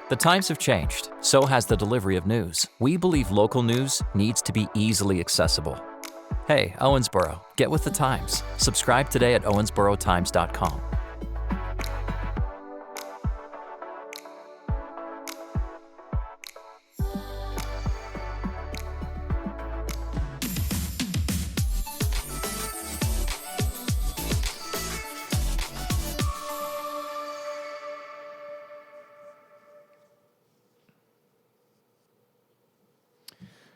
The times have changed, so has the delivery of news. We believe local news needs to be easily accessible. Hey, Owensboro, get with the times. Subscribe today at owensborotimes.com.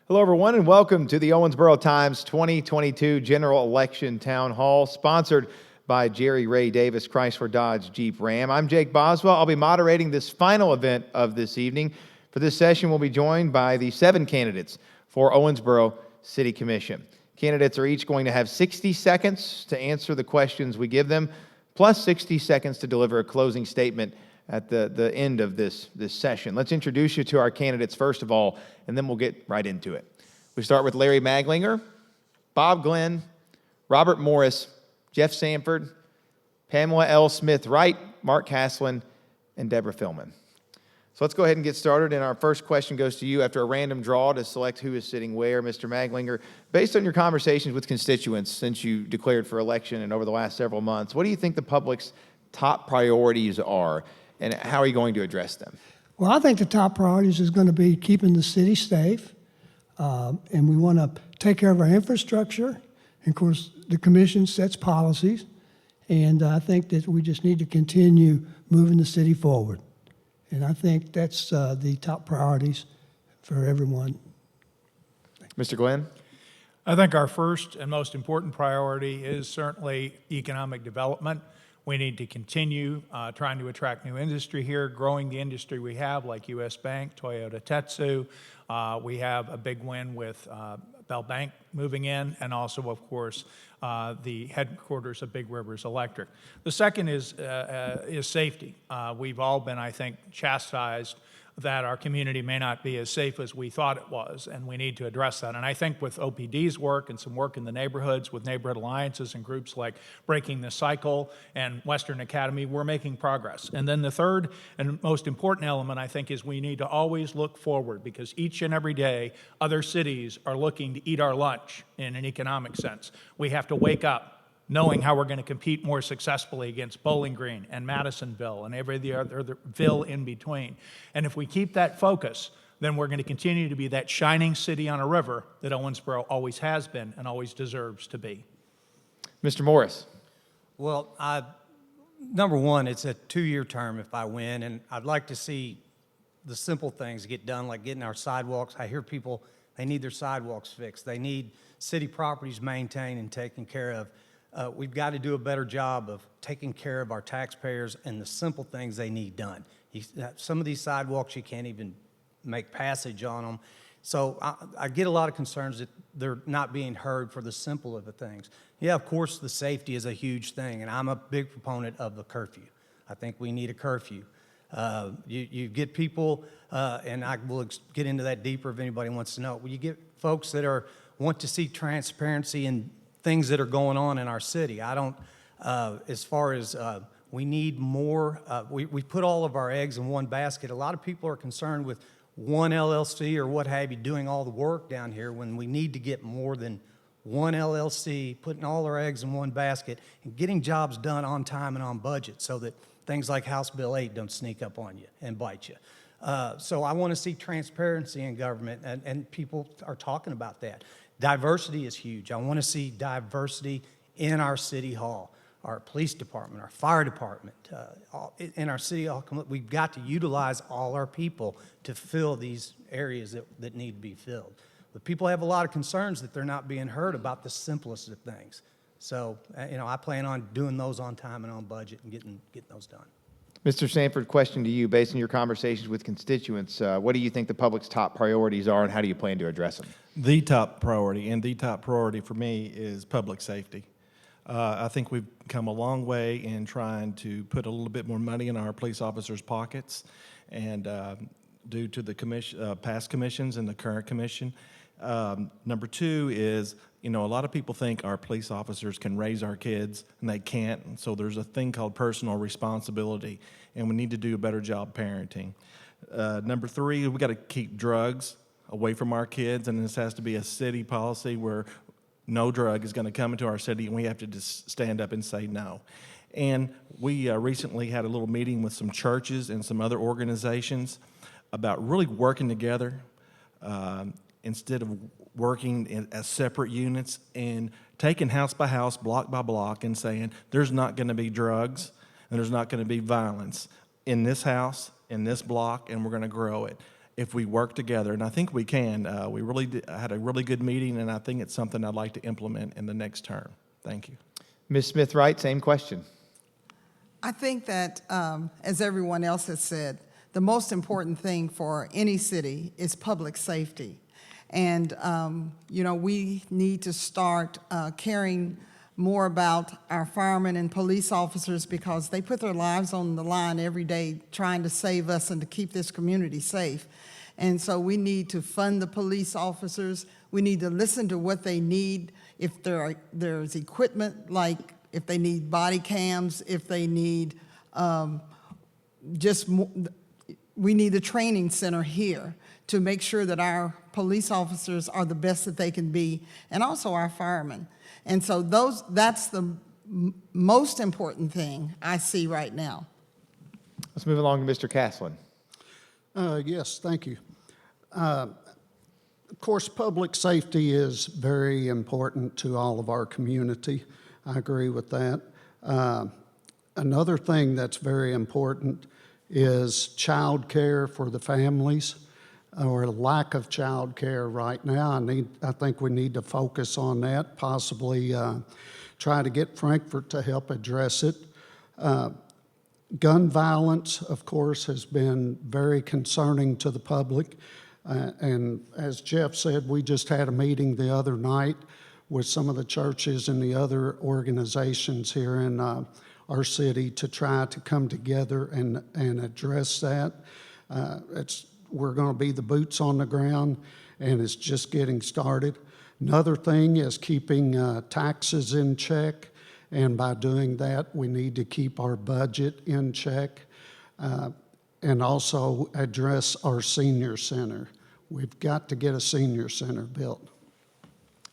Hello, everyone, and welcome to the Owensboro Times 2022 General Election Town Hall, sponsored by Jerry Ray Davis Chrysler Dodge Jeep Ram. I'm Jake Boswell. I'll be moderating this final event of this evening. For this session, we'll be joined by the 7 candidates for Owensboro City Commission. Candidates are each going to have 60 seconds to answer the questions we give them, plus 60 seconds to deliver a closing statement at the end of this session. Let's introduce you to our candidates first of all, and then we'll get right into it. We start with Larry Maglinger, Bob Glenn, Robert Morris, Jeff Sanford, Pamela L. Smith-Wright, Mark Castlen, and Deborah Fillman. So let's go ahead and get started, and our first question goes to you after a random draw to select who is sitting where. Mr. Maglinger, based on your conversations with constituents since you declared for election and over the last several months, what do you think the public's top priorities are? And how are you going to address them? Well, I think the top priorities is going to be keeping the city safe, and we want to take care of our infrastructure. And of course, the commission sets policies, and I think that we just need to continue moving the city forward. And I think that's the top priorities for everyone. Mr. Glenn? I think our first and most important priority is certainly economic development. We need to continue trying to attract new industry here, growing the industry we have, like U.S. Bank, Toyota, Tetsu. We have a big win with Bell Bank moving in, and also, of course, the headquarters of Big Rivers Electric. The second is safety. We've all been, I think, chastised that our community may not be as safe as we thought it was, and we need to address that. And I think with OPD's work and some work in the neighborhoods with neighborhood alliances and groups like Breaking the Cycle and Western Academy, we're making progress. And then the third and most important element, I think, is we need to always look forward, because each and every day other cities are looking to eat our lunch in an economic sense. We have to wake up knowing how we're going to compete more successfully against Bowling Green and Madisonville and every other ville in between. And if we keep that focus, then we're going to continue to be that shining city on a river that Owensboro always has been and always deserves to be. Mr. Morris? Well, number one, it's a 2-year term if I win, and I'd like to see the simple things get done, like getting our sidewalks. I hear people, they need their sidewalks fixed. They need city properties maintained and taken care of. We've got to do a better job of taking care of our taxpayers and the simple things they need done. Some of these sidewalks, you can't even make passage on them. So I get a lot of concerns that they're not being heard for the simple of the things. Yeah, of course, the safety is a huge thing, and I'm a big proponent of the curfew. I think we need a curfew. You get people, and I will get into that deeper if anybody wants to know. You get folks that want to see transparency and things that are going on in our city. I don't, as far as we need more, we put all of our eggs in one basket. A lot of people are concerned with one LLC or what have you doing all the work down here, when we need to get more than one LLC, putting all our eggs in one basket and getting jobs done on time and on budget, so that things like House Bill 8 don't sneak up on you and bite you. So I want to see transparency in government, and people are talking about that. Diversity is huge. I want to see diversity in our city hall, our police department, our fire department, in our city hall. We've got to utilize all our people to fill these areas that need to be filled. But people have a lot of concerns that they're not being heard about the simplest of things. So, I plan on doing those on time and on budget and getting those done. Mr. Sanford, question to you. Based on your conversations with constituents, what do you think the public's top priorities are, and how do you plan to address them? The top priority for me is public safety. I think we've come a long way in trying to put a little bit more money in our police officers' pockets, and due to the past commissions and the current commission. Number two is, a lot of people think our police officers can raise our kids, and they can't. And so there's a thing called personal responsibility, and we need to do a better job parenting. Number three, we got to keep drugs away from our kids, and this has to be a city policy where no drug is going to come into our city, and we have to just stand up and say no. And we recently had a little meeting with some churches and some other organizations about really working together instead of working as separate units, and taking house by house, block by block, and saying there's not going to be drugs and there's not going to be violence in this house, in this block, and we're going to grow it if we work together. And I think we can. We really had a really good meeting, and I think it's something I'd like to implement in the next term. Thank you. Ms. Smith-Wright, same question. I think that, as everyone else has said, the most important thing for any city is public safety. And, we need to start caring more about our firemen and police officers, because they put their lives on the line every day trying to save us and to keep this community safe. And so we need to fund the police officers. We need to listen to what they need. If there's equipment, like if they need body cams, if they need we need a training center here to make sure that our police officers are the best that they can be, and also our firemen. And so that's the most important thing I see right now. Let's move along to Mr. Castlen. Yes, thank you. Of course, public safety is very important to all of our community. I agree with that. Another thing that's very important is child care for the families, or lack of child care right now. I think we need to focus on that, possibly try to get Frankfurt to help address it. Gun violence, of course, has been very concerning to the public. And as Jeff said, we just had a meeting the other night with some of the churches and the other organizations here in our city to try to come together and address that. We're going to be the boots on the ground, and it's just getting started. Another thing is keeping taxes in check, and by doing that, we need to keep our budget in check, and also address our senior center. We've got to get a senior center built.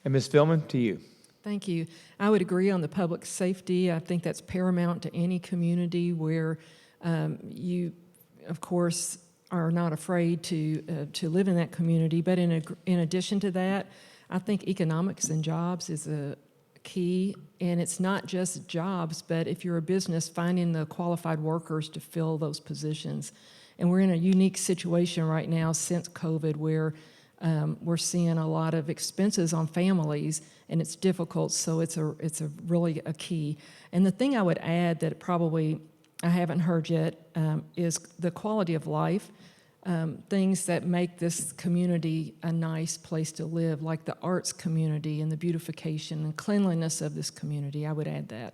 And Ms. Fillman, to you. Thank you. I would agree on the public safety. I think that's paramount to any community where you, of course, are not afraid to live in that community. But in addition to that, I think economics and jobs is a key. And it's not just jobs, but if you're a business, finding the qualified workers to fill those positions. And we're in a unique situation right now since COVID where we're seeing a lot of expenses on families, and it's difficult, so it's really a key. And the thing I would add that probably I haven't heard yet is the quality of life, things that make this community a nice place to live, like the arts community and the beautification and cleanliness of this community. I would add that.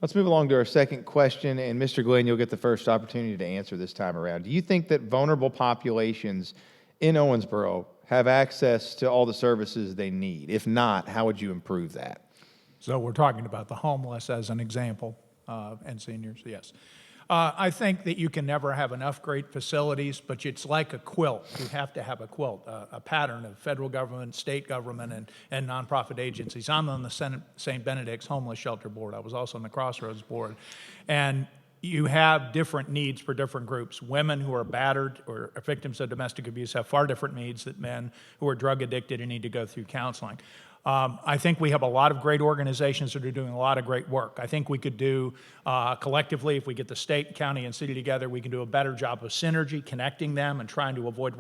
Let's move along to our second question, and Mr. Glenn, you'll get the first opportunity to answer this time around. Do you think that vulnerable populations in Owensboro have access to all the services they need? If not, how would you improve that? So we're talking about the homeless as an example, and seniors, yes. I think that you can never have enough great facilities, but it's like a quilt. You have to have a quilt, a pattern of federal government, state government, and nonprofit agencies. I'm on the St. Benedict's Homeless Shelter Board. I was also on the Crossroads Board. And you have different needs for different groups. Women who are battered or victims of domestic abuse have far different needs than men who are drug addicted and need to go through counseling. I think we have a lot of great organizations that are doing a lot of great work. I think we could do, collectively, if we get the state, county, and city together, we can do a better job of synergy, connecting them and trying to avoid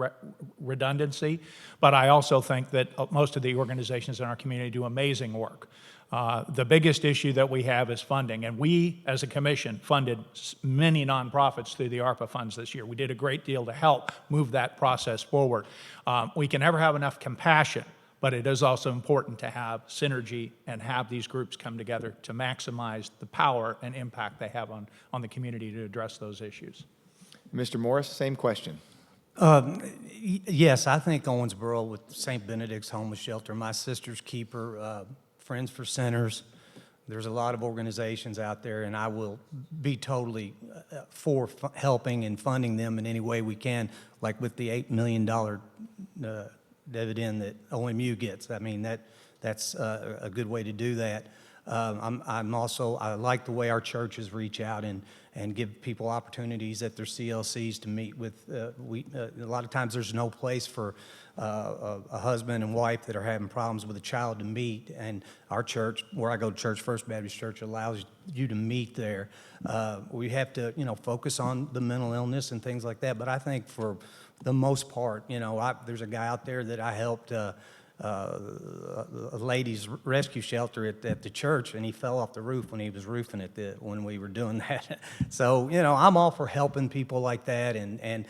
redundancy. But I also think that most of the organizations in our community do amazing work. The biggest issue that we have is funding, and we, as a commission, funded many nonprofits through the ARPA funds this year. We did a great deal to help move that process forward. We can never have enough compassion, but it is also important to have synergy and have these groups come together to maximize the power and impact they have on the community to address those issues. Mr. Morris, same question. Yes, I think Owensboro with St. Benedict's Homeless Shelter, my sister's keeper, Friends for Sinners, There's a lot of organizations out there, and I will be totally for helping and funding them in any way we can, like with the $8 million dividend that OMU gets. I mean, that's a good way to do that. I like the way our churches reach out and give people opportunities at their CLCs to meet with. A lot of times there's no place for a husband and wife that are having problems with a child to meet, and our church, where I go to church, First Baptist Church, allows you to meet there. We have to, focus on the mental illness and things like that, but I think for the most part, there's a guy out there that I helped a ladies' rescue shelter at the church, and he fell off the roof when he was roofing it when we were doing that. So, I'm all for helping people like that, and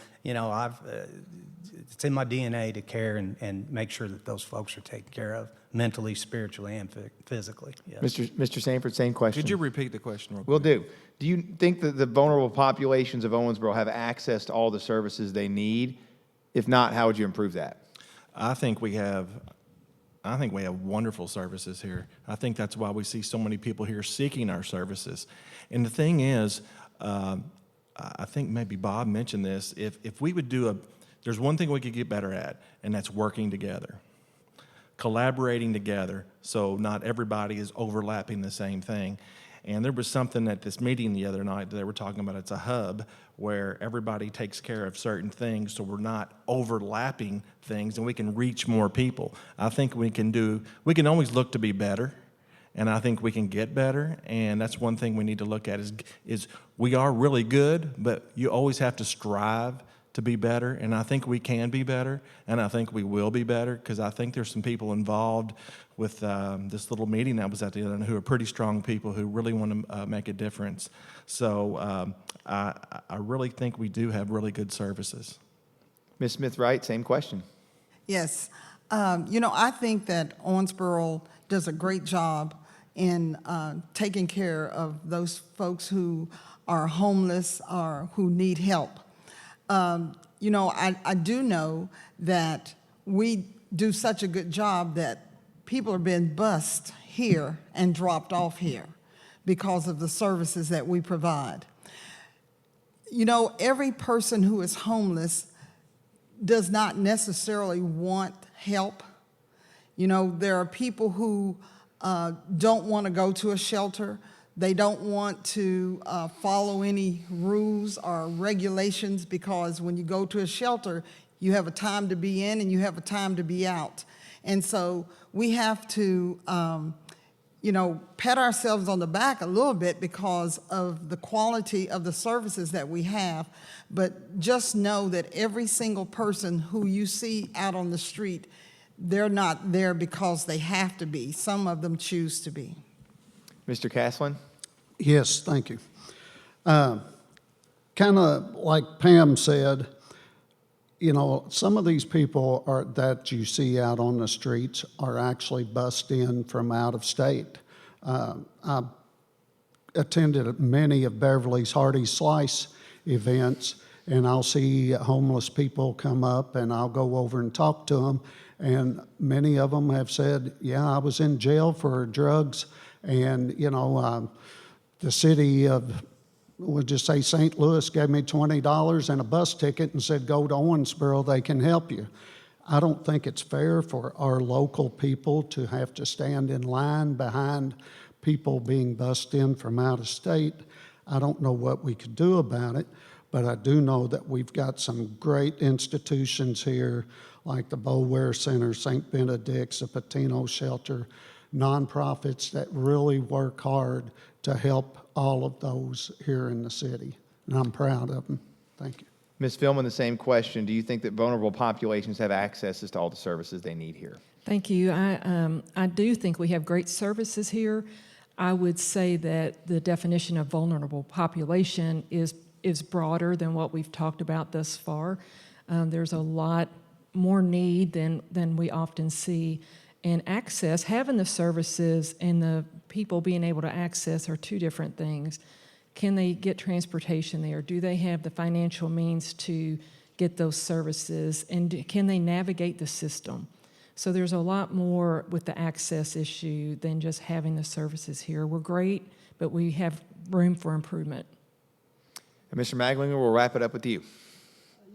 it's in my DNA to care and make sure that those folks are taken care of mentally, spiritually, and physically. Yes. Mr. Sanford, same question. Could you repeat the question real quick? Will do. Do you think that the vulnerable populations of Owensboro have access to all the services they need? If not, how would you improve that? I think we have wonderful services here. I think that's why we see so many people here seeking our services. And the thing is, I think maybe Bob mentioned this, if we would there's one thing we could get better at, and that's working together, collaborating together, so not everybody is overlapping the same thing. And there was something at this meeting the other night that they were talking about. It's a hub where everybody takes care of certain things, so we're not overlapping things, and we can reach more people. I think we can always look to be better, and I think we can get better, and that's one thing we need to look at is we are really good, but you always have to strive to be better, and I think we can be better, and I think we will be better, because I think there's some people involved with this little meeting that was at the other end who are pretty strong people who really want to make a difference. So I really think we do have really good services. Ms. Smith-Wright, same question. Yes. I think that Owensboro does a great job in taking care of those folks who are homeless or who need help. I do know that we do such a good job that people are being bused here and dropped off here because of the services that we provide. Every person who is homeless does not necessarily want help. There are people who don't want to go to a shelter. They don't want to follow any rules or regulations, because when you go to a shelter, you have a time to be in and you have a time to be out. And so we have to, pat ourselves on the back a little bit because of the quality of the services that we have. But just know that every single person who you see out on the street, they're not there because they have to be. Some of them choose to be. Mr. Castlen? Yes, thank you. Kind of like Pam said, some of these people that you see out on the streets are actually bussed in from out of state. I attended many of Beverly's Hearty Slice events, and I'll see homeless people come up, and I'll go over and talk to them, and many of them have said, yeah, I was in jail for drugs, and, the city of, we'll just say St. Louis, gave me $20 and a bus ticket and said, go to Owensboro, they can help you. I don't think it's fair for our local people to have to stand in line behind people being bussed in from out of state. I don't know what we could do about it, but I do know that we've got some great institutions here, like the Boulware Center, St. Benedict's, the Patino Shelter, nonprofits that really work hard to help all of those here in the city, and I'm proud of them. Thank you. Ms. Fillman, the same question. Do you think that vulnerable populations have access to all the services they need here? Thank you. I do think we have great services here. I would say that the definition of vulnerable population is broader than what we've talked about thus far. There's a lot more need than we often see. And access, having the services and the people being able to access are two different things. Can they get transportation there? Do they have the financial means to get those services? And can they navigate the system? So there's a lot more with the access issue than just having the services here. We're great, but we have room for improvement. And Mr. Maglinger, we'll wrap it up with you.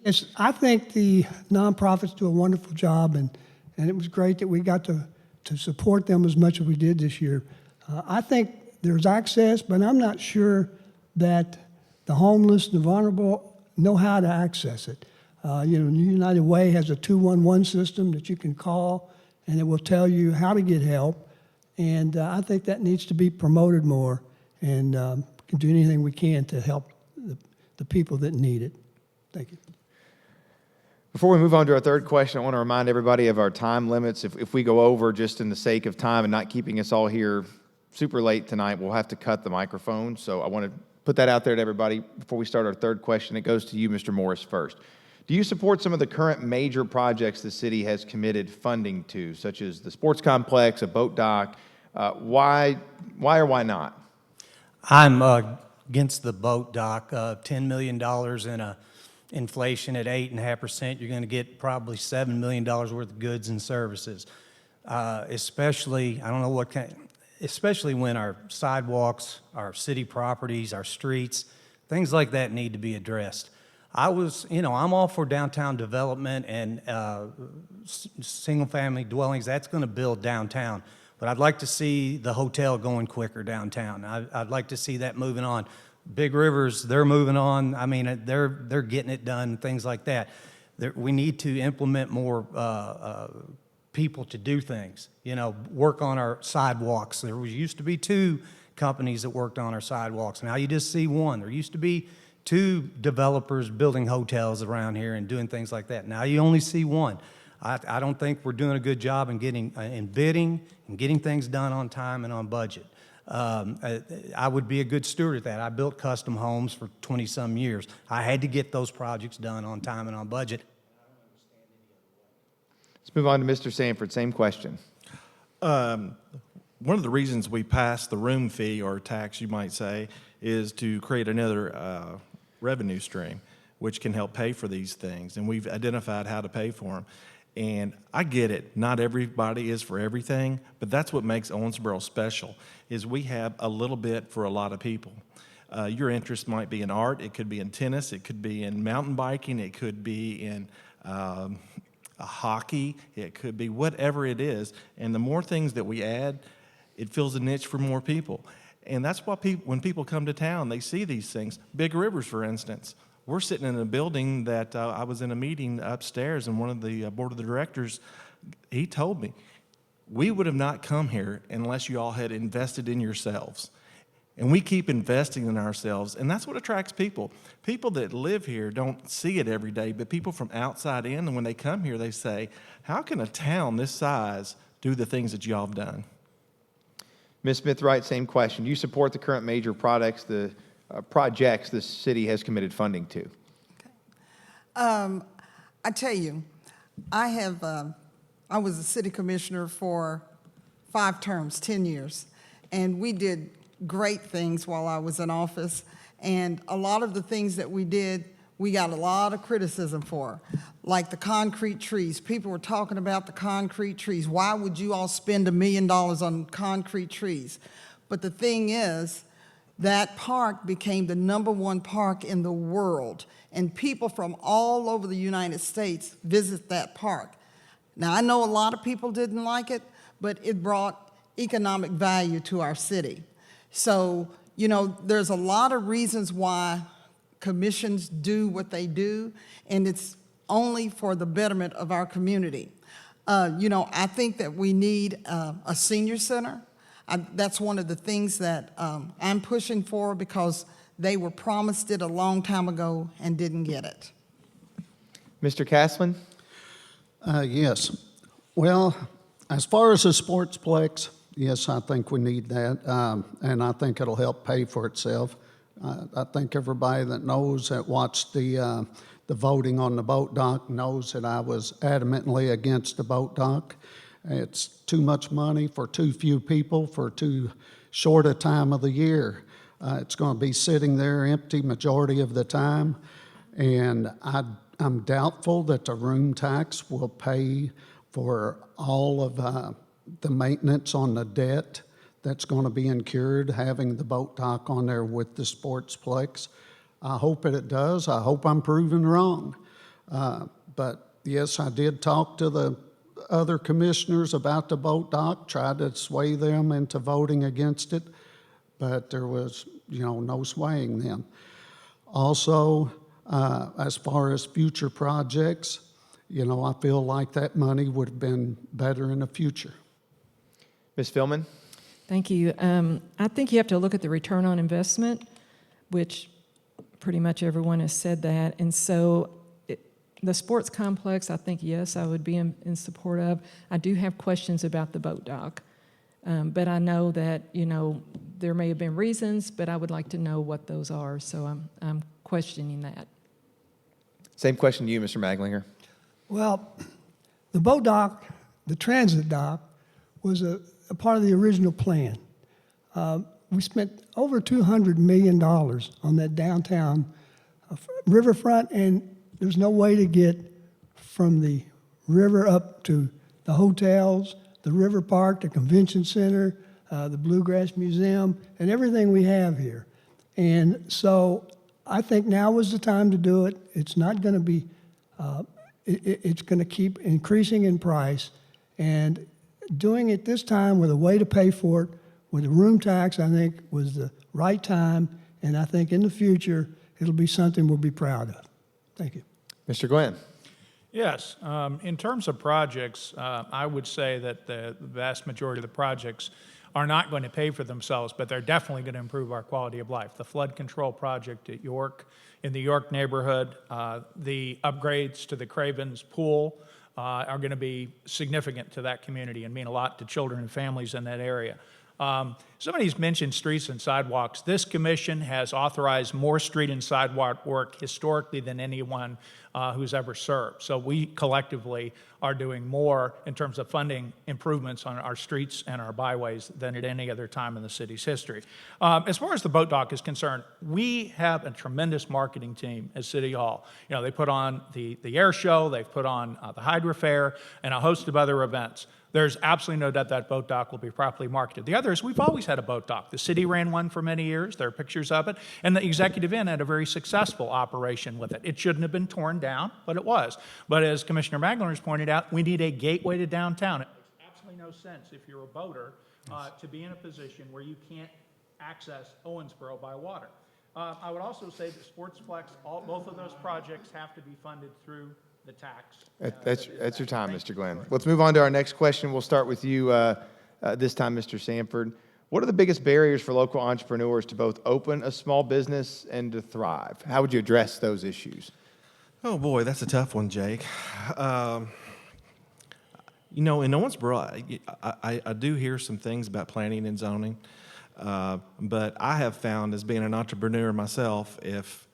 Yes, I think the nonprofits do a wonderful job, and it was great that we got to support them as much as we did this year. I think there's access, but I'm not sure that the homeless and the vulnerable know how to access it. United Way has a 211 system that you can call, and it will tell you how to get help. And I think that needs to be promoted more, and can do anything we can to help the people that need it. Thank you. Before we move on to our third question, I want to remind everybody of our time limits. If we go over just in the sake of time and not keeping us all here super late tonight, we'll have to cut the microphone. So I want to put that out there to everybody before we start our third question. It goes to you, Mr. Morris, first. Do you support some of the current major projects the city has committed funding to, such as the sports complex, a boat dock? Why or why not? I'm against the boat dock. $10 million in a inflation at 8.5%, you're going to get probably $7 million worth of goods and services. Especially, I don't know what kind, especially when our sidewalks, our city properties, our streets, things like that need to be addressed. I'm all for downtown development and single-family dwellings. That's going to build downtown. But I'd like to see the hotel going quicker downtown. I'd like to see that moving on. Big Rivers, they're moving on. I mean, they're getting it done, things like that. We need to implement more people to do things. Work on our sidewalks. There used to be 2 companies that worked on our sidewalks. Now you just see 1. There used to be 2 developers building hotels around here and doing things like that. Now you only see 1. I don't think we're doing a good job in bidding and getting things done on time and on budget. I would be a good steward at that. I built custom homes for 20-some years. I had to get those projects done on time and on budget. Let's move on to Mr. Sanford. Same question. One of the reasons we passed the room fee, or tax you might say, is to create another revenue stream, which can help pay for these things. And we've identified how to pay for them. And I get it, not everybody is for everything, but that's what makes Owensboro special, is we have a little bit for a lot of people. Your interest might be in art, it could be in tennis, it could be in mountain biking, it could be in hockey, it could be whatever it is. And the more things that we add, it fills a niche for more people. And that's why when people come to town, they see these things. Big Rivers, for instance. We're sitting in a building that I was in a meeting upstairs, and one of the board of the directors, he told me, we would have not come here unless you all had invested in yourselves. And we keep investing in ourselves, and that's what attracts people. People that live here don't see it every day, but people from outside in, and when they come here, they say, how can a town this size do the things that y'all have done? Ms. Smith-Wright, same question. Do you support the current major projects the city has committed funding to? Okay. I tell you, I was a city commissioner for 5 terms, 10 years, and we did great things while I was in office, and a lot of the things that we did, we got a lot of criticism for, like the concrete trees. People were talking about the concrete trees. Why would you all spend $1 million on concrete trees? But the thing is, that park became the #1 park in the world, and people from all over the United States visit that park. Now, I know a lot of people didn't like it, but it brought economic value to our city. So, there's a lot of reasons why commissions do what they do, and it's only for the betterment of our community. I think that we need a senior center. That's one of the things that I'm pushing for, because they were promised it a long time ago and didn't get it. Mr. Castlen? Yes. Well, as far as the sportsplex, yes, I think we need that, and I think it'll help pay for itself. I think everybody that knows, that watched the voting on the boat dock, knows that I was adamantly against the boat dock. It's too much money for too few people for too short a time of the year. It's going to be sitting there empty majority of the time, and I'm doubtful that the room tax will pay for all of the maintenance on the debt that's going to be incurred, having the boat dock on there with the sportsplex. I hope that it does. I hope I'm proven wrong. But yes, I did talk to the other commissioners about the boat dock, tried to sway them into voting against it, but there was, no swaying them. Also, as far as future projects, I feel like that money would have been better in the future. Ms. Fillman? Thank you. I think you have to look at the return on investment, which pretty much everyone has said that. And so the sports complex, I think, yes, I would be in support of. I do have questions about the boat dock. But I know that, there may have been reasons, but I would like to know what those are. So I'm questioning that. Same question to you, Mr. Maglinger. Well, the boat dock, the transit dock, was a part of the original plan. We spent over $200 million on that downtown riverfront, and there's no way to get from the river up to the hotels, the river park, the convention center, the Bluegrass Museum, and everything we have here. And so I think now was the time to do it. It's not going to be, it's going to keep increasing in price. And doing it this time with a way to pay for it, with a room tax, I think was the right time. And I think in the future, it'll be something we'll be proud of. Thank you. Mr. Glenn? Yes. In terms of projects, I would say that the vast majority of the projects are not going to pay for themselves, but they're definitely going to improve our quality of life. The flood control project at York, in the York neighborhood, the upgrades to the Cravens pool are going to be significant to that community and mean a lot to children and families in that area. Somebody's mentioned streets and sidewalks. This commission has authorized more street and sidewalk work historically than anyone who's ever served. So we collectively are doing more in terms of funding improvements on our streets and our byways than at any other time in the city's history. As far as the boat dock is concerned, we have a tremendous marketing team at City Hall. They put on the air show, they've put on the Hydra Fair, and a host of other events. There's absolutely no doubt that boat dock will be properly marketed. The other is we've always had a boat dock. The city ran one for many years. There are pictures of it. And the Executive Inn had a very successful operation with it. It shouldn't have been torn down, but it was. But as Commissioner Maglinger has pointed out, we need a gateway to downtown. It makes absolutely no sense if you're a boater to be in a position where you can't access Owensboro by water. I would also say that Sportsplex, both of those projects have to be funded through the tax. That's your time, Mr. Glenn. Let's move on to our next question. We'll start with you this time, Mr. Sanford. What are the biggest barriers for local entrepreneurs to both open a small business and to thrive? How would you address those issues? Oh, boy, that's a tough one, Jake. In Owensboro, I do hear some things about planning and zoning, but I have found, as being an entrepreneur myself, if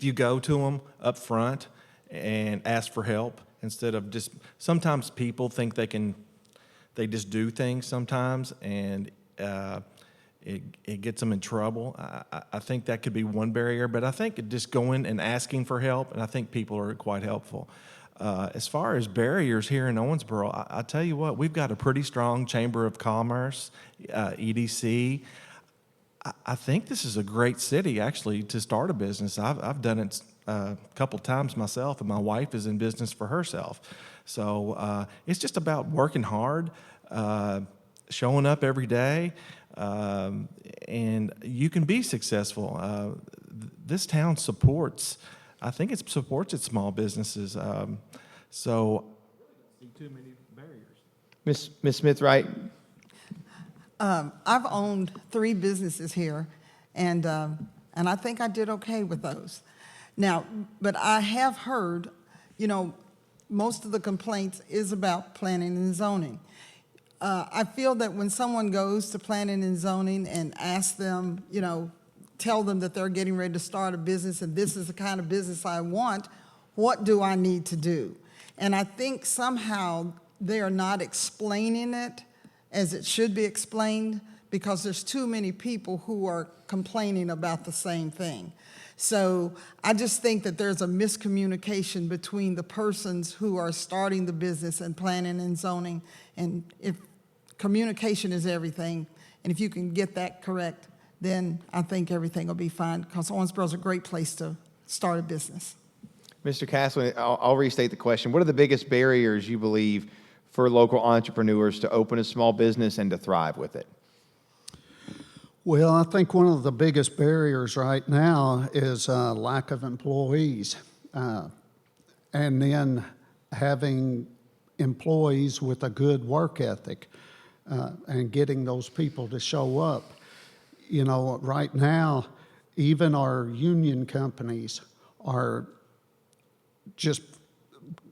you go to them up front and ask for help instead of just, sometimes people think they just do things sometimes, and it gets them in trouble. I think that could be one barrier, but I think just going and asking for help, and I think people are quite helpful. As far as barriers here in Owensboro, I tell you what, we've got a pretty strong Chamber of Commerce, EDC. I think this is a great city, actually, to start a business. I've done it a couple times myself, and my wife is in business for herself. So it's just about working hard, showing up every day, and you can be successful. This town supports, I think it supports its small businesses. So I don't see too many barriers. Ms. Smith-Wright? I've owned 3 businesses here, and I think I did okay with those. Now, but I have heard, most of the complaints is about planning and zoning. I feel that when someone goes to planning and zoning and asks them, tell them that they're getting ready to start a business and this is the kind of business I want, what do I need to do? And I think somehow they are not explaining it as it should be explained, because there's too many people who are complaining about the same thing. So I just think that there's a miscommunication between the persons who are starting the business and planning and zoning. And if communication is everything, and if you can get that correct, then I think everything will be fine, because Owensboro is a great place to start a business. Mr. Castlen, I'll restate the question. What are the biggest barriers you believe for local entrepreneurs to open a small business and to thrive with it? Well, I think one of the biggest barriers right now is lack of employees, and then having employees with a good work ethic, and getting those people to show up. You know, right now, even our union companies are just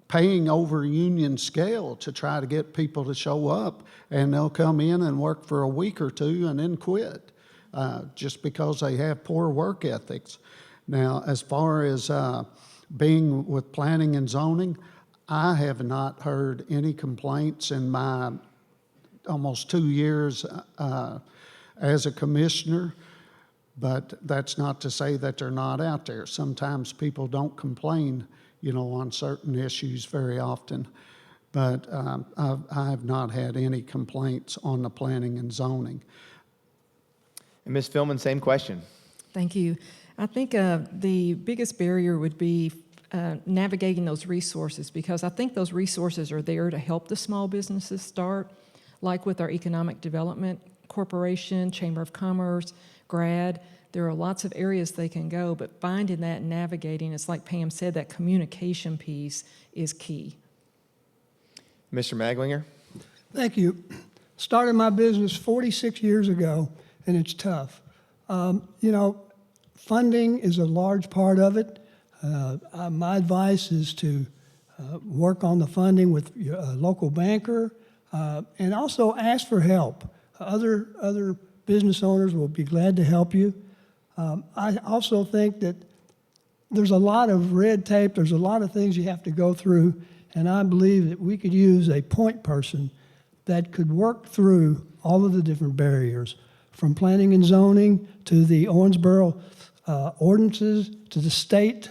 paying over union scale to try to get people to show up, and they'll come in and work for a week or two and then quit, just because they have poor work ethics. Now, as far as being with planning and zoning, I have not heard any complaints in my almost 2 years as a commissioner, but that's not to say that they're not out there. Sometimes people don't complain, you know, on certain issues very often, but I have not had any complaints on the planning and zoning. And Ms. Fillman, same question. Thank you. I think the biggest barrier would be navigating those resources, because I think those resources are there to help the small businesses start, like with our Economic Development Corporation, Chamber of Commerce, GRAD. There are lots of areas they can go, but finding that and navigating, it's like Pam said, that communication piece is key. Mr. Maglinger? Thank you. Started my business 46 years ago, and it's tough. You know, funding is a large part of it. My advice is to work on the funding with your local banker, and also ask for help. Other business owners will be glad to help you. I also think that there's a lot of red tape, there's a lot of things you have to go through, and I believe that we could use a point person that could work through all of the different barriers, from planning and zoning to the Owensboro ordinances to the state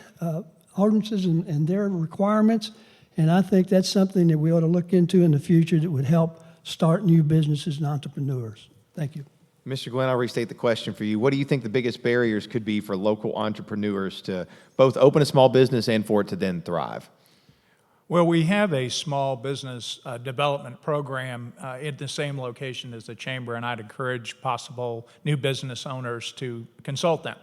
ordinances and their requirements. And I think that's something that we ought to look into in the future that would help start new businesses and entrepreneurs. Thank you. Mr. Glenn, I'll restate the question for you. What do you think the biggest barriers could be for local entrepreneurs to both open a small business and for it to then thrive? Well, we have a small business development program at the same location as the Chamber, and I'd encourage possible new business owners to consult them.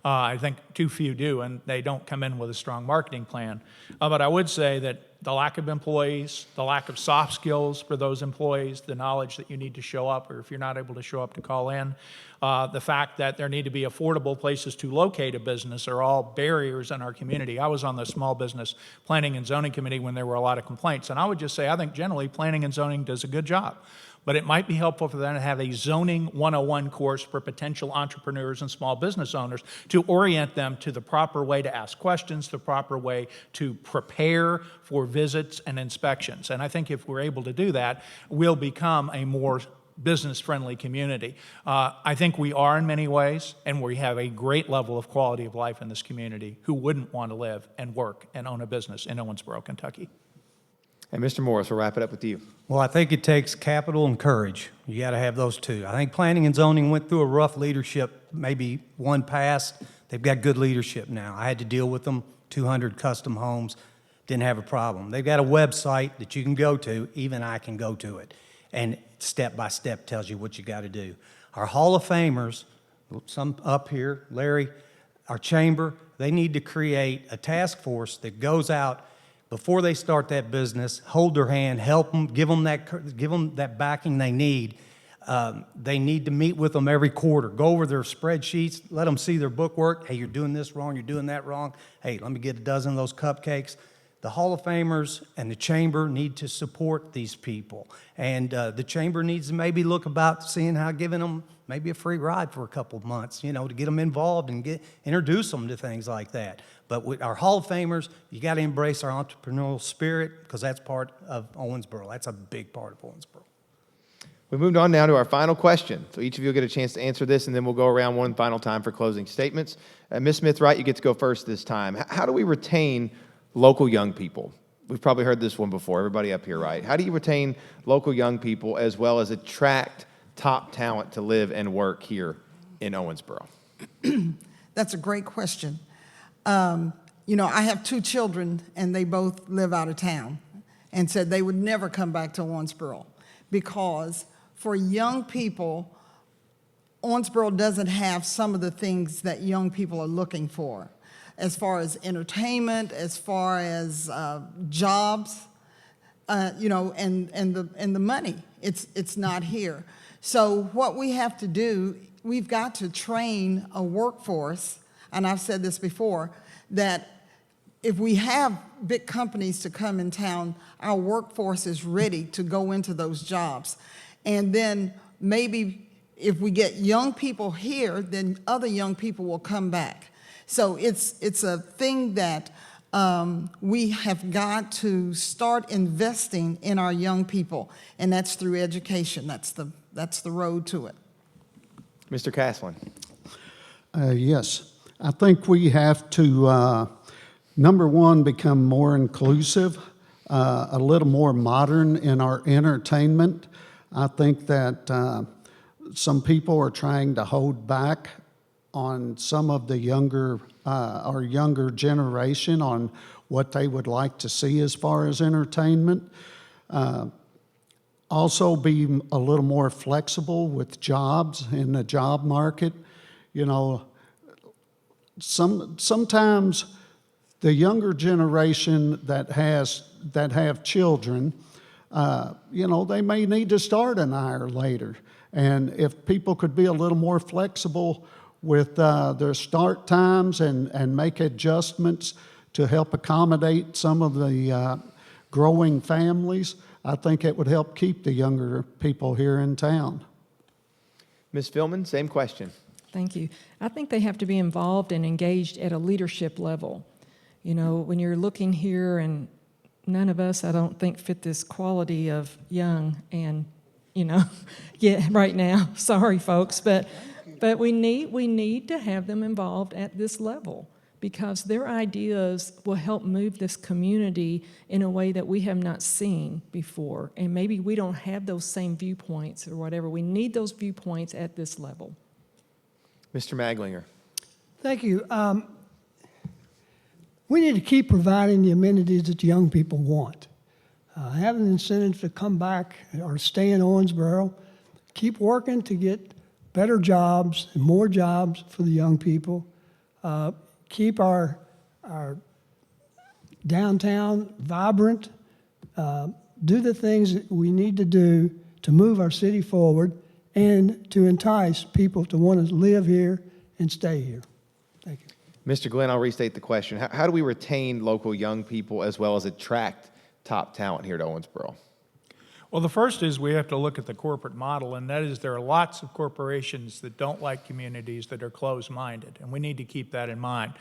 I think too few do, and they don't come in with a strong marketing plan. But I would say that the lack of employees, the lack of soft skills for those employees, the knowledge that you need to show up, or if you're not able to show up, to call in, the fact that there need to be affordable places to locate a business are all barriers in our community. I was on the Small Business Planning and Zoning Committee when there were a lot of complaints, and I would just say I think generally planning and zoning does a good job. But it might be helpful for them to have a zoning 101 course for potential entrepreneurs and small business owners to orient them to the proper way to ask questions, the proper way to prepare for visits and inspections. And I think if we're able to do that, we'll become a more business-friendly community. I think we are in many ways, and we have a great level of quality of life in this community. Who wouldn't want to live and work and own a business in Owensboro, Kentucky? And Mr. Morris, we'll wrap it up with you. Well, I think it takes capital and courage. You got to have those two. I think planning and zoning went through a rough leadership, maybe one passed. They've got good leadership now. I had to deal with them, 200 custom homes, didn't have a problem. They've got a website that you can go to, even I can go to it, and step by step tells you what you got to do. Our Hall of Famers, some up here, Larry, our chamber, they need to create a task force that goes out before they start that business, hold their hand, help them, give them that backing they need. They need to meet with them every quarter, go over their spreadsheets, let them see their bookwork. Hey, you're doing this wrong, you're doing that wrong. Hey, let me get a dozen of those cupcakes. The Hall of Famers and the Chamber need to support these people. And the Chamber needs to maybe look about seeing how giving them maybe a free ride for a couple of months, you know, to get them involved and introduce them to things like that. But with our Hall of Famers, you got to embrace our entrepreneurial spirit, because that's part of Owensboro. That's a big part of Owensboro. We moved on now to our final question. So each of you will get a chance to answer this, and then we'll go around one final time for closing statements. Ms. Smith-Wright, you get to go first this time. How do we retain local young people? We've probably heard this one before, everybody up here, right? How do you retain local young people as well as attract top talent to live and work here in Owensboro? That's a great question. You know, I have 2 children, and they both live out of town, and said they would never come back to Owensboro because for young people, Owensboro doesn't have some of the things that young people are looking for, as far as entertainment, as far as jobs, you know, and the money. It's not here. So what we have to do, we've got to train a workforce, and I've said this before, that if we have big companies to come in town, our workforce is ready to go into those jobs. And then maybe if we get young people here, then other young people will come back. So it's a thing that we have got to start investing in our young people, and that's through education. That's the road to it. Mr. Castlen. Yes, I think we have to, number one, become more inclusive, a little more modern in our entertainment. I think that some people are trying to hold back on some of the our younger generation on what they would like to see as far as entertainment. Also be a little more flexible with jobs in the job market. You know, sometimes the younger generation that have children, you know, they may need to start an hour later. And if people could be a little more flexible with their start times and make adjustments to help accommodate some of the growing families, I think it would help keep the younger people here in town. Ms. Fillman, same question. Thank you. I think they have to be involved and engaged at a leadership level. You know, when you're looking here, and none of us, I don't think, fit this quality of young and, you know, yeah, right now. Sorry, folks, but we need to have them involved at this level, because their ideas will help move this community in a way that we have not seen before. And maybe we don't have those same viewpoints or whatever. We need those viewpoints at this level. Mr. Maglinger. Thank you. We need to keep providing the amenities that young people want. Having incentives to come back or stay in Owensboro, keep working to get better jobs and more jobs for the young people. Keep our downtown vibrant, do the things that we need to do to move our city forward and to entice people to want to live here and stay here. Thank you. Mr. Glenn, I'll restate the question. How do we retain local young people as well as attract top talent here at Owensboro? Well, the first is we have to look at the corporate model, and that is there are lots of corporations that don't like communities, that are closed-minded, and we need to keep that in mind.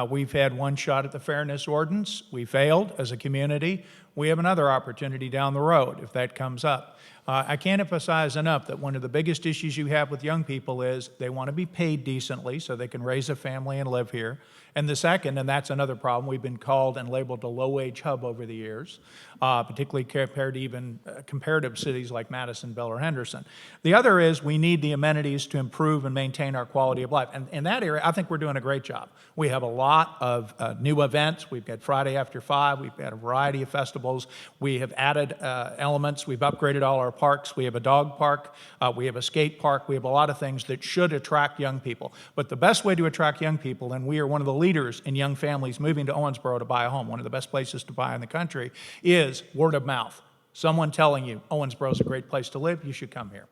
We've had one shot at the fairness ordinance. We failed as a community. We have another opportunity down the road if that comes up. I can't emphasize enough that one of the biggest issues you have with young people is they want to be paid decently so they can raise a family and live here. And the second, and that's another problem, we've been called and labeled a low-wage hub over the years, particularly compared to even comparative cities like Madison, Bell, or Henderson. The other is we need the amenities to improve and maintain our quality of life. And in that area, I think we're doing a great job. We have a lot of new events. We've got Friday After 5. We've got a variety of festivals. We have added elements. We've upgraded all our parks. We have a dog park. We have a skate park. We have a lot of things that should attract young people. But the best way to attract young people, and we are one of the leaders in young families moving to Owensboro to buy a home, one of the best places to buy in the country, is word of mouth. Someone telling you, Owensboro is a great place to live, you should come here.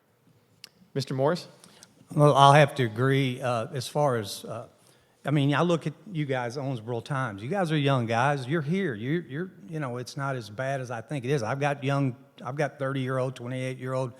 Mr. Morris? Well, I'll have to agree as far as, I mean, I look at you guys, Owensboro Times. You guys are young guys. You're here. You're you know, it's not as bad as I think it is. I've got 30-year-old, 28-year-old,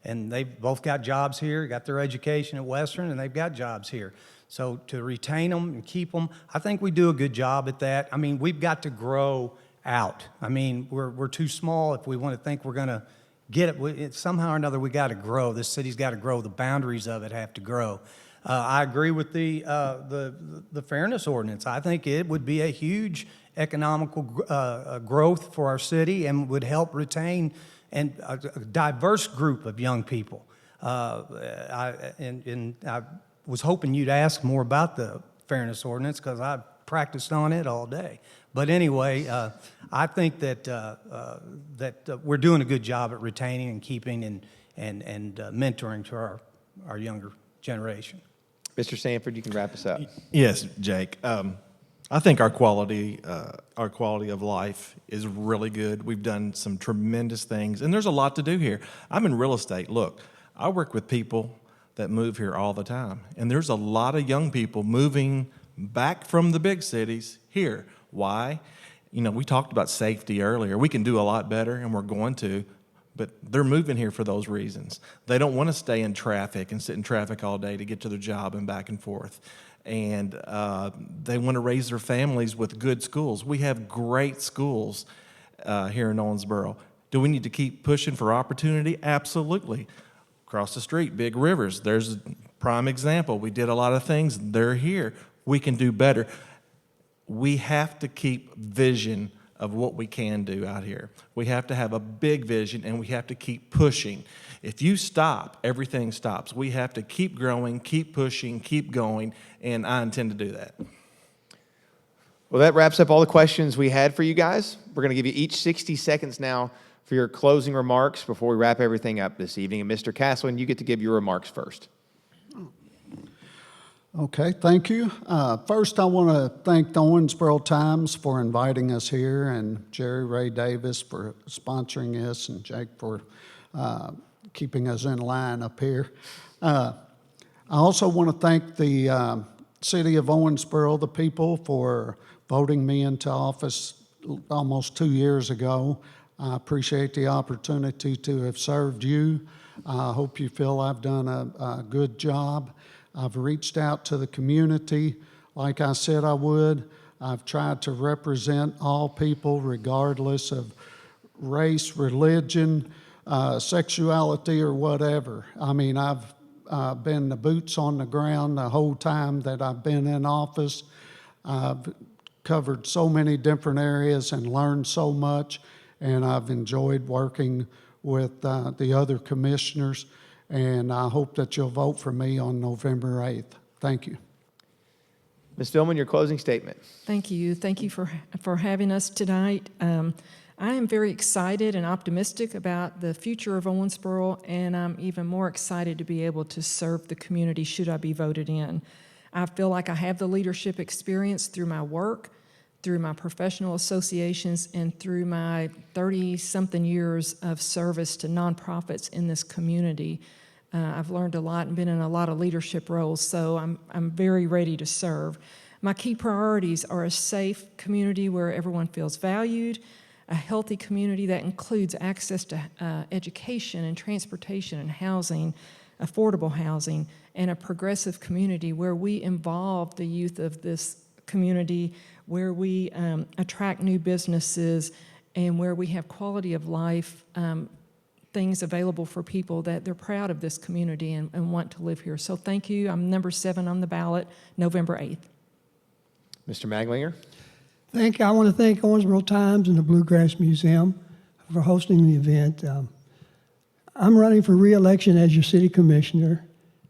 and they've both got jobs here, got their education at Western, and they've got jobs here. So to retain them and keep them, I think we do a good job at that. I mean, we've got to grow out. I mean, we're too small if we want to think we're going to get it. Somehow or another, we got to grow. This city's got to grow. The boundaries of it have to grow. I agree with the fairness ordinance. I think it would be a huge economical growth for our city and would help retain a diverse group of young people. I was hoping you'd ask more about the fairness ordinance because I've practiced on it all day. But anyway, I think that we're doing a good job at retaining and keeping and mentoring to our younger generation. Mr. Sanford, you can wrap us up. Yes, Jake. I think our quality of life is really good. We've done some tremendous things, and there's a lot to do here. I'm in real estate. Look, I work with people that move here all the time, and there's a lot of young people moving back from the big cities here. Why? You know, we talked about safety earlier. We can do a lot better, and we're going to, but they're moving here for those reasons. They don't want to stay in traffic and sit in traffic all day to get to their job and back and forth. And they want to raise their families with good schools. We have great schools here in Owensboro. Do we need to keep pushing for opportunity? Absolutely. Across the street, Big Rivers, there's a prime example. We did a lot of things. They're here. We can do better. We have to keep vision of what we can do out here. We have to have a big vision, and we have to keep pushing. If you stop, everything stops. We have to keep growing, keep pushing, keep going, and I intend to do that. Well, that wraps up all the questions we had for you guys. We're going to give you each 60 seconds now for your closing remarks before we wrap everything up this evening. And Mr. Castlen, you get to give your remarks first. Okay, thank you. First, I want to thank the Owensboro Times for inviting us here, and Jerry Ray Davis for sponsoring us, and Jake for keeping us in line up here. I also want to thank the city of Owensboro, the people, for voting me into office almost 2 years ago. I appreciate the opportunity to have served you. I hope you feel I've done a good job. I've reached out to the community like I said I would. I've tried to represent all people regardless of race, religion, sexuality, or whatever. I mean, I've been the boots on the ground the whole time that I've been in office. I've covered so many different areas and learned so much, and I've enjoyed working with the other commissioners. And I hope that you'll vote for me on November 8th. Thank you. Ms. Fillman, your closing statement. Thank you. Thank you for having us tonight. I am very excited and optimistic about the future of Owensboro, and I'm even more excited to be able to serve the community should I be voted in. I feel like I have the leadership experience through my work, through my professional associations, and through my 30-something years of service to nonprofits in this community. I've learned a lot and been in a lot of leadership roles, so I'm very ready to serve. My key priorities are a safe community where everyone feels valued, a healthy community that includes access to education and transportation and housing, affordable housing, and a progressive community where we involve the youth of this community, where we attract new businesses, and where we have quality of life things available for people that they're proud of this community and want to live here. So thank you. I'm number 7 on the ballot, November 8th. Mr. Maglinger. Thank you. I want to thank Owensboro Times and the Bluegrass Museum for hosting the event. I'm running for re-election as your city commissioner,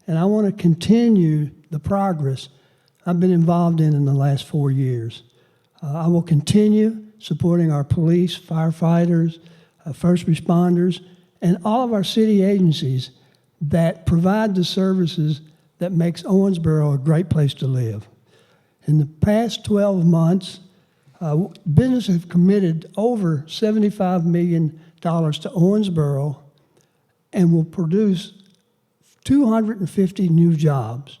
and I want to continue the progress I've been involved in the last 4 years. I will continue supporting our police, firefighters, first responders, and all of our city agencies that provide the services that makes Owensboro a great place to live. In the past 12 months, businesses have committed over $75 million to Owensboro and will produce 250 new jobs.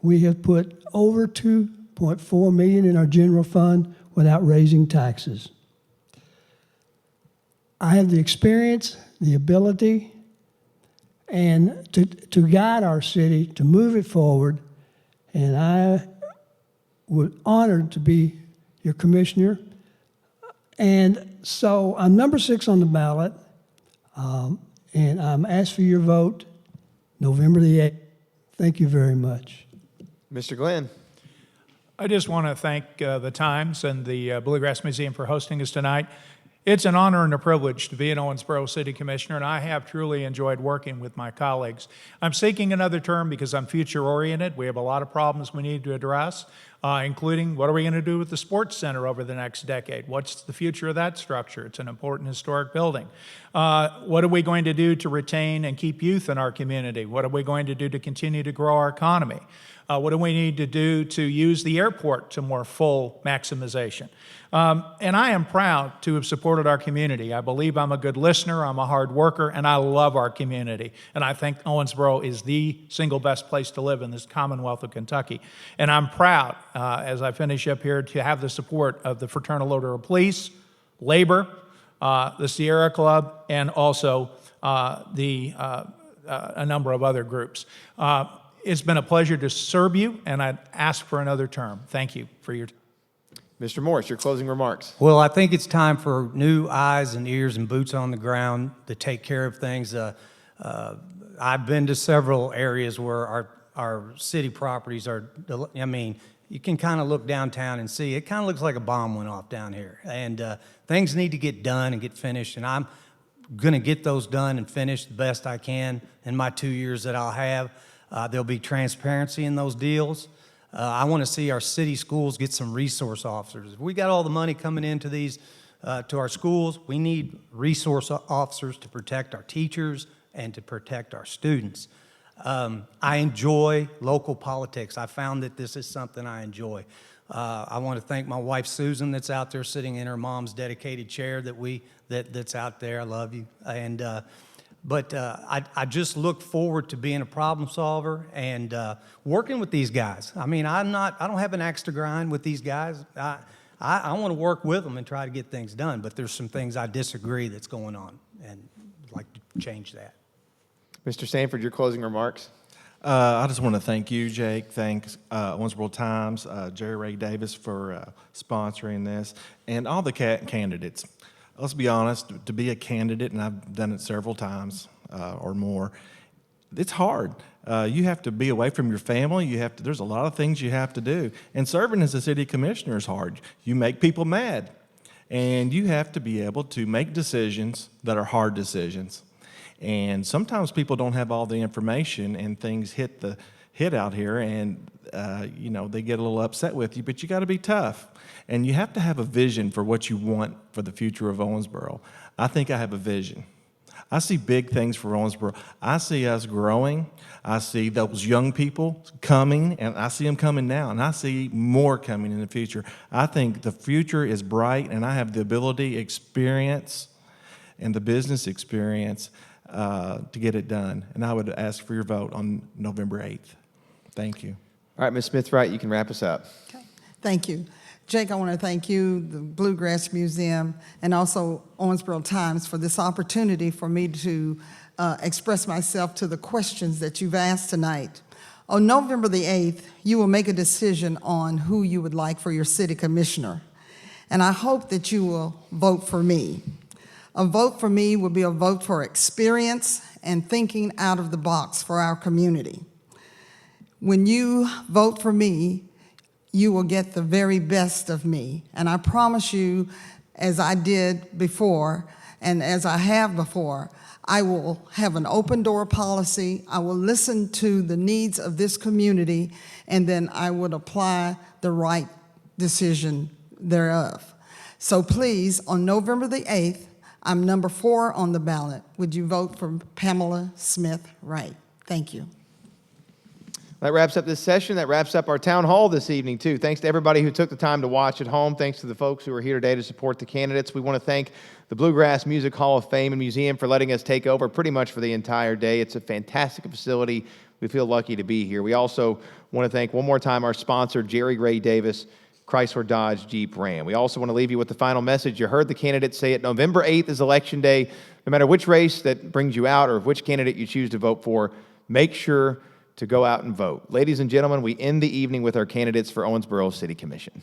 We have put over $2.4 million in our general fund without raising taxes. I have the experience, the ability, and to guide our city, to move it forward, and I was honored to be your commissioner. And so I'm number 6 on the ballot. And I'm asked for your vote November the 8th. Thank you very much. Mr. Glenn. I just want to thank the Times and the Bluegrass Museum for hosting us tonight. It's an honor and a privilege to be an Owensboro City Commissioner, and I have truly enjoyed working with my colleagues. I'm seeking another term because I'm future-oriented. We have a lot of problems we need to address, including what are we going to do with the sports center over the next decade? What's the future of that structure? It's an important historic building. What are we going to do to retain and keep youth in our community? What are we going to do to continue to grow our economy? What do we need to do to use the airport to more full maximization? And I am proud to have supported our community. I believe I'm a good listener, I'm a hard worker, and I love our community. And I think Owensboro is the single best place to live in this Commonwealth of Kentucky. And I'm proud, as I finish up here, to have the support of the Fraternal Order of Police, Labor, the Sierra Club, and also a number of other groups. It's been a pleasure to serve you, and I'd ask for another term. Thank you for your time. Mr. Morris, your closing remarks. Well, I think it's time for new eyes and ears and boots on the ground to take care of things. I've been to several areas where our city properties are, I mean, you can kind of look downtown and see, it kind of looks like a bomb went off down here. And things need to get done and get finished, and I'm going to get those done and finished the best I can in my 2 years that I'll have. There'll be transparency in those deals. I want to see our city schools get some resource officers. If we got all the money coming into these, to our schools, we need resource officers to protect our teachers and to protect our students. I enjoy local politics. I found that this is something I enjoy. I want to thank my wife, Susan, that's out there sitting in her mom's dedicated chair that's out there. I love you. And, But I just look forward to being a problem solver and working with these guys. I mean, I don't have an axe to grind with these guys. I want to work with them and try to get things done, but there's some things I disagree that's going on, and I'd like to change that. Mr. Sanford, your closing remarks. I just want to thank you, Jake. Thanks, Owensboro Times, Jerry Ray Davis for sponsoring this, and all the candidates. Let's be honest, to be a candidate, and I've done it several times or more, it's hard. You have to be away from your family. There's a lot of things you have to do. And serving as a city commissioner is hard. You make people mad. And you have to be able to make decisions that are hard decisions. And sometimes people don't have all the information and things hit out here and they get a little upset with you, but you got to be tough. And you have to have a vision for what you want for the future of Owensboro. I think I have a vision. I see big things for Owensboro. I see us growing. I see those young people coming, and I see them coming now, and I see more coming in the future. I think the future is bright, and I have the ability, experience, and the business experience to get it done. And I would ask for your vote on November 8th. Thank you. All right, Ms. Smith-Wright, you can wrap us up. Okay. Thank you. Jake, I want to thank you, the Bluegrass Museum, and also Owensboro Times for this opportunity for me to express myself to the questions that you've asked tonight. On November the 8th, you will make a decision on who you would like for your city commissioner, and I hope that you will vote for me. A vote for me will be a vote for experience and thinking out of the box for our community. When you vote for me, you will get the very best of me. And I promise you, as I did before, and as I have before, I will have an open door policy. I will listen to the needs of this community, and then I would apply the right decision thereof. So please, on November the 8th, I'm number 4 on the ballot. Would you vote for Pamela Smith-Wright? Thank you. That wraps up this session. That wraps up our town hall this evening, too. Thanks to everybody who took the time to watch at home. Thanks to the folks who are here today to support the candidates. We want to thank the Bluegrass Music Hall of Fame and Museum for letting us take over pretty much for the entire day. It's a fantastic facility. We feel lucky to be here. We also want to thank one more time our sponsor, Jerry Ray Davis, Chrysler Dodge Jeep Ram. We also want to leave you with the final message. You heard the candidates say it. November 8th is Election Day. No matter which race that brings you out or which candidate you choose to vote for, make sure to go out and vote. Ladies and gentlemen, we end the evening with our candidates for Owensboro City Commission.